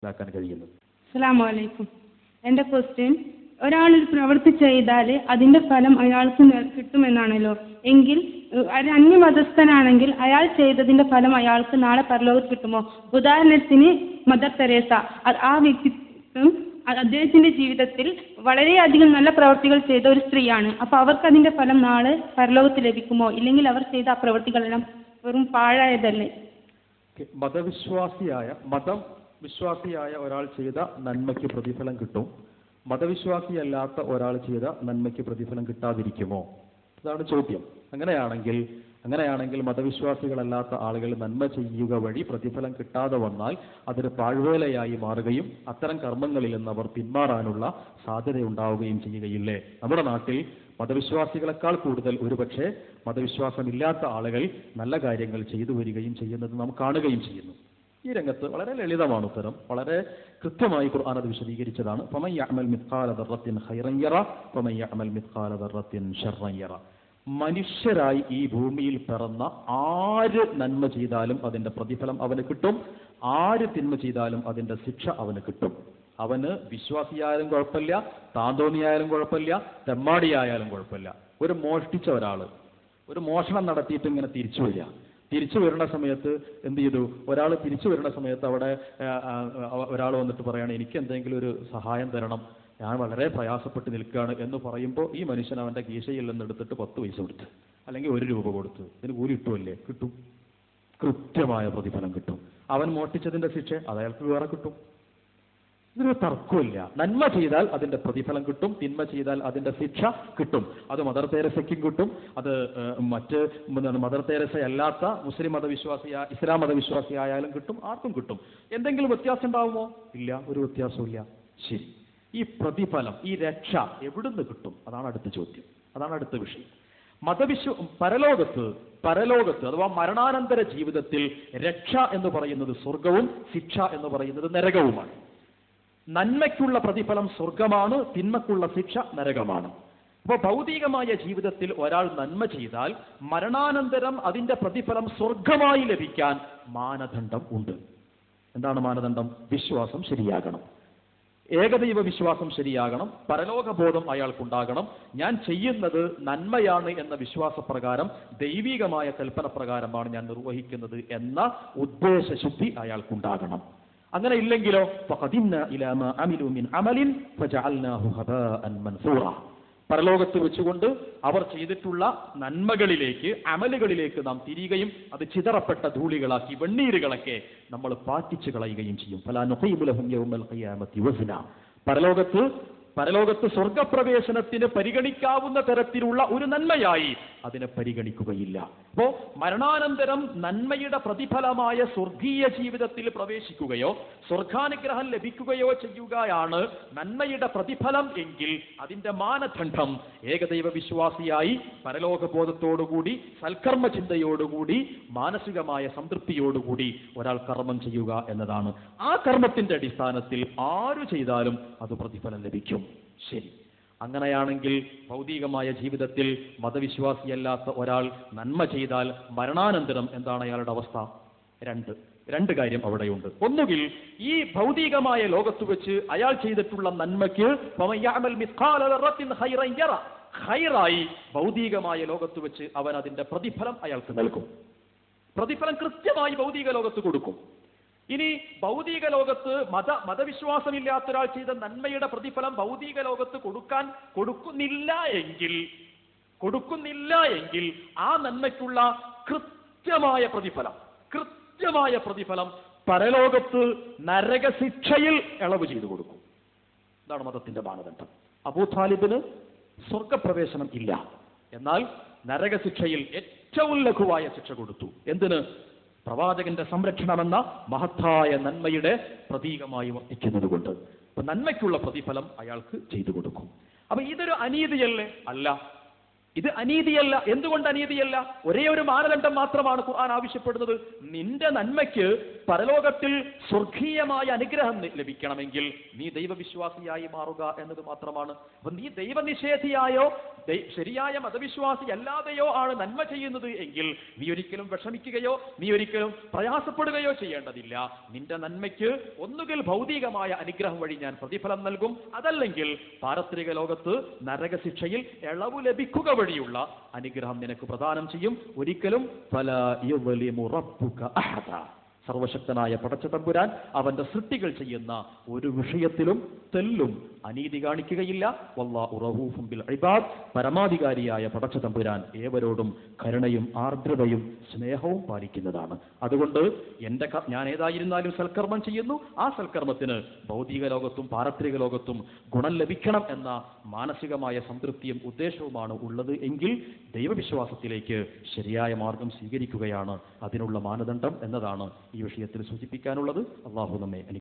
ഇതാക്കാൻ കഴിയുന്നത്. അസ്സലാമു അലൈക്കും. എൻ്റെ ക്വസ്റ്റ്യൻ, ഒരാളൊരു പ്രവൃത്തി ചെയ്താൽ അതിൻ്റെ ഫലം അയാൾക്ക് കിട്ടുമെന്നാണല്ലോ. എങ്കിൽ ഒരു അന്യമതസ്ഥനാണെങ്കിൽ അയാൾ ചെയ്തതിൻ്റെ ഫലം അയാൾക്ക് നാളെ പരലോകത്ത് കിട്ടുമോ? ഉദാഹരണത്തിന് മദർ തെരേസ, ആ വ്യക്തിത്വം അദ്ദേഹത്തിൻ്റെ ജീവിതത്തിൽ വളരെയധികം നല്ല പ്രവൃത്തികൾ ചെയ്ത ഒരു സ്ത്രീയാണ്. അപ്പോൾ അവർക്ക് അതിൻ്റെ ഫലം നാളെ പരലോകത്ത് ലഭിക്കുമോ? ഇല്ലെങ്കിൽ അവർ ചെയ്ത ആ പ്രവൃത്തികളെല്ലാം വെറും പാഴായതല്ലേ? മതവിശ്വാസിയായ ഒരാൾ ചെയ്ത നന്മയ്ക്ക് പ്രതിഫലം കിട്ടും. മതവിശ്വാസിയല്ലാത്ത ഒരാൾ ചെയ്ത നന്മയ്ക്ക് പ്രതിഫലം കിട്ടാതിരിക്കുമോ? അതാണ് ചോദ്യം. അങ്ങനെയാണെങ്കിൽ മതവിശ്വാസികളല്ലാത്ത ആളുകൾ നന്മ ചെയ്യുക വഴി പ്രതിഫലം കിട്ടാതെ വന്നാൽ അതൊരു പാഴ്വേലയായി മാറുകയും അത്തരം കർമ്മങ്ങളിൽ നിന്ന് അവർ പിന്മാറാനുള്ള സാധ്യതയുണ്ടാവുകയും ചെയ്യുകയില്ലേ? നമ്മുടെ നാട്ടിൽ മതവിശ്വാസികളെക്കാൾ കൂടുതൽ ഒരുപക്ഷെ മതവിശ്വാസമില്ലാത്ത ആളുകൾ നല്ല കാര്യങ്ങൾ ചെയ്തു വരികയും ചെയ്യുന്നത് നാം കാണുകയും ചെയ്യുന്നു. ഈ രംഗത്ത് വളരെ ലളിതമാണ് ഉത്തരം. വളരെ കൃത്യമായി ഖുർആൻ അത് വിശദീകരിച്ചതാണ്. ഫമൻ യഅമൽ മിത്ഖാല ദർറത്തിൻ ഖൈറൻ യറ വമൻ യഅമൽ മിത്ഖാല ദർറത്തിൻ ശർറൻ യറ. മനുഷ്യരായി ഈ ഭൂമിയിൽ പിറന്ന ആര് നന്മ ചെയ്താലും അതിന്റെ പ്രതിഫലം അവന് കിട്ടും. ആര് തിന്മ ചെയ്താലും അതിന്റെ ശിക്ഷ അവന് കിട്ടും. അവന് വിശ്വാസിയായാലും കുഴപ്പമില്ല, താന്തോന്നിയായാലും കുഴപ്പമില്ല, തെമ്മാടിയായാലും കുഴപ്പമില്ല. ഒരു മോഷ്ടിച്ച ഒരാൾ ഒരു മോഷണം നടത്തിയിട്ട് ഇങ്ങനെ തിരിച്ചു വരുന്ന സമയത്ത് എന്ത് ചെയ്തു? ഒരാൾ തിരിച്ചു വരുന്ന സമയത്ത് അവിടെ ഒരാൾ വന്നിട്ട് പറയാണ്, എനിക്ക് എന്തെങ്കിലും ഒരു സഹായം തരണം, ഞാൻ വളരെ പ്രയാസപ്പെട്ട് നിൽക്കുകയാണ് എന്ന് പറയുമ്പോൾ ഈ മനുഷ്യൻ അവൻ്റെ കീശയിൽ നിന്ന് എടുത്തിട്ട് 10 പൈസ കൊടുത്ത് അല്ലെങ്കിൽ 1 രൂപ കൊടുത്ത് ഇതിന് കൂലി കിട്ടുമല്ലേ? കിട്ടും. കൃത്യമായ പ്രതിഫലം കിട്ടും. അവൻ മോഷ്ടിച്ചതിന്റെ ശിക്ഷ അത് അയാൾക്ക് വേറെ കിട്ടും. ഇതിനൊരു തർക്കമില്ല. നന്മ ചെയ്താൽ അതിന്റെ പ്രതിഫലം കിട്ടും, തിന്മ ചെയ്താൽ അതിന്റെ ശിക്ഷ കിട്ടും. അത് മദർ തെരേസയ്ക്കും കിട്ടും, അത് മറ്റ് മദർ തെരേസ അല്ലാത്ത മുസ്ലിം ഇസ്ലാം മതവിശ്വാസിയായാലും കിട്ടും, ആർക്കും കിട്ടും. എന്തെങ്കിലും വ്യത്യാസം ഉണ്ടാവുമോ? ഇല്ല, ഒരു വ്യത്യാസവും ഇല്ല. ശരി, ഈ പ്രതിഫലം, ഈ രക്ഷ എവിടുന്ന് കിട്ടും? അതാണ് അടുത്ത ചോദ്യം, അതാണ് അടുത്ത വിഷയം. പരലോകത്ത് അഥവാ മരണാനന്തര ജീവിതത്തിൽ രക്ഷ എന്ന് പറയുന്നത് സ്വർഗവും ശിക്ഷ എന്ന് പറയുന്നത് നരകവുമാണ്. നന്മയ്ക്കുള്ള പ്രതിഫലം സ്വർഗമാണ്, തിന്മയ്ക്കുള്ള ശിക്ഷ നരകമാണ്. അപ്പോൾ ഭൗതികമായ ജീവിതത്തിൽ ഒരാൾ നന്മ ചെയ്താൽ മരണാനന്തരം അതിന്റെ പ്രതിഫലം സ്വർഗമായി ലഭിക്കാൻ മാനദണ്ഡം ഉണ്ട്. എന്താണ് മാനദണ്ഡം? വിശ്വാസം ശരിയാകണം, ഏകദൈവ വിശ്വാസം ശരിയാകണം, പരലോകബോധം അയാൾക്കുണ്ടാകണം. ഞാൻ ചെയ്യുന്നത് നന്മയാണ് എന്ന വിശ്വാസപ്രകാരം, ദൈവികമായ കൽപ്പന പ്രകാരമാണ് ഞാൻ നിർവഹിക്കുന്നത് എന്ന ഉദ്ദേശശുദ്ധി അയാൾക്കുണ്ടാകണം. അങ്ങനെ ഇല്ലെങ്കിലോ ഫഖദിംനാ ഇലാ മാ അമിലു മിൻ അമലിൻ ഫജഅൽനാഹു ഹബാഅൻ മൻസൂറ. പരലോകത്ത് വെച്ചുകൊണ്ട് അവർ ചെയ്തിട്ടുള്ള നന്മകളിലേക്ക്, അമലുകളിലേക്ക് നാം തിരിയുകയും അത് ചിതറപ്പെട്ട ധൂളികളാക്കി, വെണ്ണീരുകളൊക്കെ നമ്മൾ പാറ്റിച്ചു കളയുകയും ചെയ്യും. ഫലാ നുഖീമു ലഹും യൗമൽ ഖിയാമത്തി വസ്ന. പരലോകത്ത് സ്വർഗപ്രവേശനത്തിന് പരിഗണിക്കാവുന്ന തരത്തിലുള്ള ഒരു നന്മയായി അതിനെ പരിഗണിക്കുകയില്ല. അപ്പോ മരണാനന്തരം നന്മയുടെ പ്രതിഫലമായ സ്വർഗീയ ജീവിതത്തിൽ പ്രവേശിക്കുകയോ സ്വർഗാനുഗ്രഹം ലഭിക്കുകയോ ചെയ്യുകയാണ് നന്മയുടെ പ്രതിഫലം എങ്കിൽ അതിന്റെ മാനദണ്ഡം ഏകദൈവ വിശ്വാസിയായി പരലോകബോധത്തോടുകൂടി സൽക്കർമ്മ ചിന്തയോടുകൂടി മാനസികമായ സംതൃപ്തിയോടുകൂടി ഒരാൾ കർമ്മം ചെയ്യുക എന്നതാണ്. ആ കർമ്മത്തിന്റെ അടിസ്ഥാനത്തിൽ ആരു ചെയ്താലും അത് പ്രതിഫലം ലഭിക്കും. ശരി, അങ്ങനെയാണെങ്കിൽ ഭൗതികമായ ജീവിതത്തിൽ മതവിശ്വാസിയല്ലാത്ത ഒരാൾ നന്മ ചെയ്താൽ മരണാനന്തരം എന്താണ് അയാളുടെ അവസ്ഥ? രണ്ട് കാര്യം അവിടെയുണ്ട്. ഒന്നുകിൽ ഈ ഭൗതികമായ ലോകത്ത് വെച്ച് അയാൾ ചെയ്തിട്ടുള്ള നന്മയ്ക്ക് ഖൈറായി ഭൗതികമായ ലോകത്ത് വെച്ച് അവൻ അതിന്റെ പ്രതിഫലം അയാൾക്ക് നൽകും. പ്രതിഫലം കൃത്യമായി ഭൗതിക ലോകത്ത് കൊടുക്കും. ഇനി ഭൗതിക ലോകത്ത് മതവിശ്വാസമില്ലാത്ത ഒരാൾ ചെയ്ത നന്മയുടെ പ്രതിഫലം ഭൗതിക ലോകത്ത് കൊടുക്കുന്നില്ല എങ്കിൽ ആ നന്മയ്ക്കുള്ള കൃത്യമായ പ്രതിഫലം പരലോകത്ത് നരകശിക്ഷയിൽ ഇളവ് ചെയ്തു കൊടുക്കും. ഇതാണ് മതത്തിന്റെ മാനദണ്ഡം. അബൂ താലിബിന് സ്വർഗപ്രവേശനം ഇല്ല, എന്നാൽ നരകശിക്ഷയിൽ ഏറ്റവും ലഘുവായ ശിക്ഷ കൊടുത്തു. എന്തിന്? പ്രവാചകന്റെ സംരക്ഷണമെന്ന മഹത്തായ നന്മയുടെ പ്രതീകമായി വർത്തിക്കുന്നത് കൊണ്ട്. അപ്പൊ നന്മയ്ക്കുള്ള പ്രതിഫലം അയാൾക്ക് ചെയ്തു കൊടുക്കും. അപ്പൊ ഇതൊരു അനീതിയല്ലേ? അല്ല, ഇത് അനീതിയല്ല. എന്തുകൊണ്ട് അനീതിയല്ല? ഒരേ ഒരു മാനദണ്ഡം മാത്രമാണ് ഖുർആൻ ആവശ്യപ്പെടുന്നത്. നിന്റെ നന്മയ്ക്ക് പരലോകത്തിൽ സ്വർഗീയമായ അനുഗ്രഹം ലഭിക്കണമെങ്കിൽ നീ ദൈവവിശ്വാസിയായി മാറുക എന്നത് മാത്രമാണ്. അപ്പൊ നീ ദൈവനിഷേധിയായോ ശരിയായ മതവിശ്വാസി അല്ലാതെയോ ആണ് നന്മ ചെയ്യുന്നത് എങ്കിൽ നീ ഒരിക്കലും വിഷമിക്കുകയോ നീ ഒരിക്കലും പ്രയാസപ്പെടുകയോ ചെയ്യേണ്ടതില്ല. നിന്റെ നന്മയ്ക്ക് ഒന്നുകിൽ ഭൗതികമായ അനുഗ്രഹം വഴി ഞാൻ പ്രതിഫലം നൽകും, അതല്ലെങ്കിൽ പാരത്രിക ലോകത്ത് നരകശിക്ഷയിൽ ഇളവ് ലഭിക്കുക വഴിയുള്ള അനുഗ്രഹം നിനക്ക് പ്രദാനം ചെയ്യും. ഒരിക്കലും ഫലാ യുളിമു റബ്ബുക അഹദ. സർവശക്തനായ പടച്ചതമ്പുരാൻ അവന്റെ സൃഷ്ടികൾ ചെയ്യുന്ന ഒരു വിഷയത്തിലും തെല്ലും അനീതി കാണിക്കുകയില്ല. വല്ലാഹു റഊഫും ബിൽ ഇബാദ്. പരമാധികാരിയായ പടച്ചതമ്പുരാൻ ഏവരോടും കരുണയും ആർദ്രതയും സ്നേഹവും പാലിക്കുന്നതാണ്. അതുകൊണ്ട് ഞാൻ ഏതായിരുന്നാലും സൽക്കർമ്മം ചെയ്യുന്നു. ആ സൽക്കർമ്മത്തിന് ഭൗതിക ലോകത്തും പാരത്രിക ലോകത്തും ഗുണം ലഭിക്കണം എന്ന മാനസികമായ സംതൃപ്തിയും ഉദ്ദേശവുമാണ് ഉള്ളത് എങ്കിൽ ദൈവവിശ്വാസത്തിലേക്ക് ശരിയായ മാർഗം സ്വീകരിക്കുകയാണ് അതിനുള്ള മാനദണ്ഡം എന്നതാണ് ഈ വിഷയത്തിൽ സൂചിപ്പിക്കാനുള്ളത്. അള്ളാഹു നമ്മെ